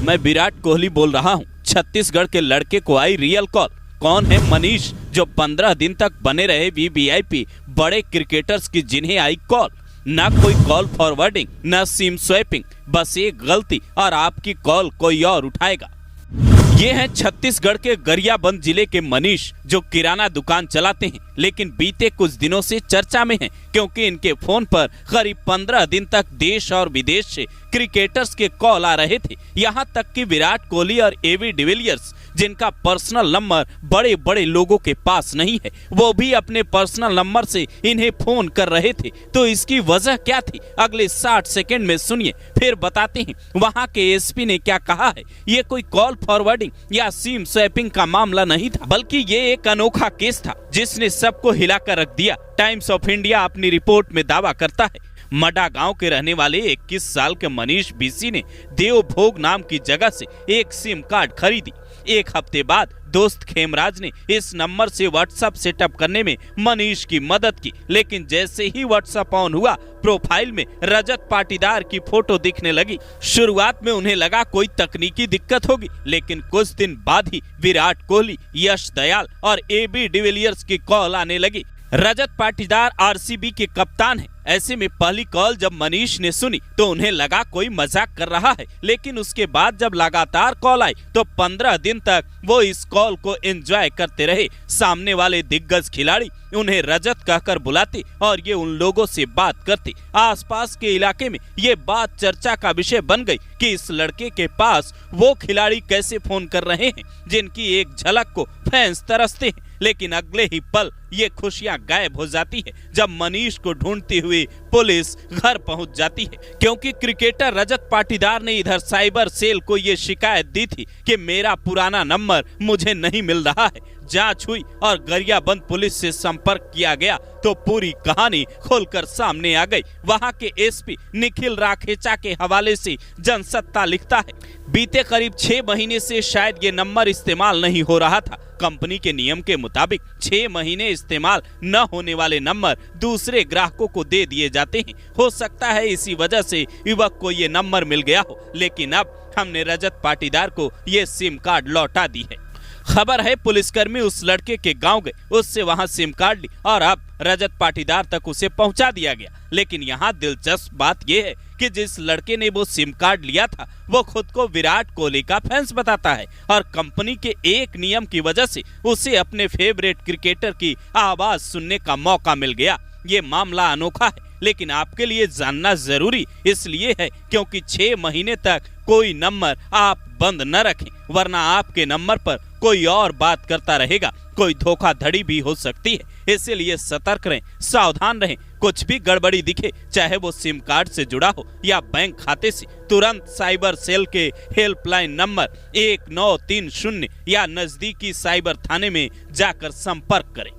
मैं विराट कोहली बोल रहा हूँ। छत्तीसगढ़ के लड़के को आई रियल कॉल। कौन है मनीष, जो 15 दिन तक बने रहे वीवीआईपी बड़े क्रिकेटर्स की, जिन्हें आई कॉल। ना कोई कॉल फॉरवर्डिंग, ना सिम स्वैपिंग, बस एक गलती और आपकी कॉल कोई और उठाएगा। ये हैं छत्तीसगढ़ के गरियाबंद जिले के मनीष, जो किराना दुकान चलाते हैं, लेकिन बीते कुछ दिनों से चर्चा में हैं क्योंकि इनके फोन पर करीब 15 दिन तक देश और विदेश से क्रिकेटर्स के कॉल आ रहे थे। यहाँ तक कि विराट कोहली और एबी डिविलियर्स, जिनका पर्सनल नंबर बड़े बड़े लोगों के पास नहीं है, वो भी अपने पर्सनल नंबर से इन्हें फोन कर रहे थे। तो इसकी वजह क्या थी, अगले 60 सेकंड में सुनिए, फिर बताते हैं वहां के एसपी ने क्या कहा है। ये कोई कॉल फॉरवर्डिंग या सिम स्वैपिंग का मामला नहीं था, बल्कि ये एक अनोखा केस था जिसने सबको हिलाकर रख दिया। टाइम्स ऑफ इंडिया अपनी रिपोर्ट में दावा करता है, मडा गांव के रहने वाले 21 साल के मनीष बीसी ने देवभोग नाम की जगह से एक सिम कार्ड खरीदी। एक हफ्ते बाद दोस्त खेमराज ने इस नंबर से व्हाट्सएप सेटअप करने में मनीष की मदद की, लेकिन जैसे ही व्हाट्सएप ऑन हुआ, प्रोफाइल में रजत पाटीदार की फोटो दिखने लगी। शुरुआत में उन्हें लगा कोई तकनीकी दिक्कत होगी, लेकिन कुछ दिन बाद ही विराट कोहली, यश दयाल और एबी डिविलियर्स की कॉल आने लगी। रजत पाटीदार आरसीबी के कप्तान हैं। ऐसे में पहली कॉल जब मनीष ने सुनी तो उन्हें लगा कोई मजाक कर रहा है, लेकिन उसके बाद जब लगातार कॉल आई तो 15 दिन तक वो इस कॉल को एंजॉय करते रहे। सामने वाले दिग्गज खिलाड़ी उन्हें रजत कहकर बुलाते और ये उन लोगों से बात करते। आसपास के इलाके में ये बात चर्चा का विषय बन गई कि इस लड़के के पास वो खिलाड़ी कैसे फोन कर रहे हैं जिनकी एक झलक को फैंस तरसते हैं। लेकिन अगले ही पल ये खुशियां गायब हो जाती है जब मनीष को ढूंढती हुई पुलिस घर पहुंच जाती है, क्योंकि क्रिकेटर रजत पाटीदार ने इधर साइबर सेल को ये शिकायत दी थी कि मेरा पुराना नंबर मुझे नहीं मिल रहा है। जांच हुई और गरियाबंद पुलिस से संपर्क किया गया तो पूरी कहानी खोलकर सामने आ गई। वहां के एसपी निखिल राखेचा के हवाले से जनसत्ता लिखता है, बीते करीब 6 महीने से शायद ये नंबर इस्तेमाल नहीं हो रहा था। कंपनी के नियम के मुताबिक 6 महीने इस्तेमाल न होने वाले नंबर दूसरे ग्राहकों को दे दिए जाते हैं। हो सकता है इसी वजह से युवक को ये नंबर मिल गया हो, लेकिन अब हमने रजत पाटीदार को ये सिम कार्ड लौटा दी है। खबर है पुलिसकर्मी उस लड़के के गांव गए, उससे वहां सिम कार्ड ली और अब रजत पाटीदार तक उसे पहुंचा दिया गया। लेकिन यहाँ दिलचस्प बात यह है कि जिस लड़के ने वो सिम कार्ड लिया था वो खुद को विराट कोहली का फैंस बताता है और कंपनी के एक नियम की वजह से उसे अपने फेवरेट क्रिकेटर की आवाज सुनने का मौका मिल गया। ये मामला अनोखा है, लेकिन आपके लिए जानना जरूरी इसलिए है क्योंकि 6 महीने तक कोई नंबर आप बंद न रखें, वरना आपके नंबर पर कोई और बात करता रहेगा। कोई धोखाधड़ी भी हो सकती है, इसलिए सतर्क रहें, सावधान रहें। कुछ भी गड़बड़ी दिखे, चाहे वो सिम कार्ड से जुड़ा हो या बैंक खाते से, तुरंत साइबर सेल के हेल्पलाइन नंबर 1930 या नजदीकी साइबर थाने में जाकर संपर्क करें।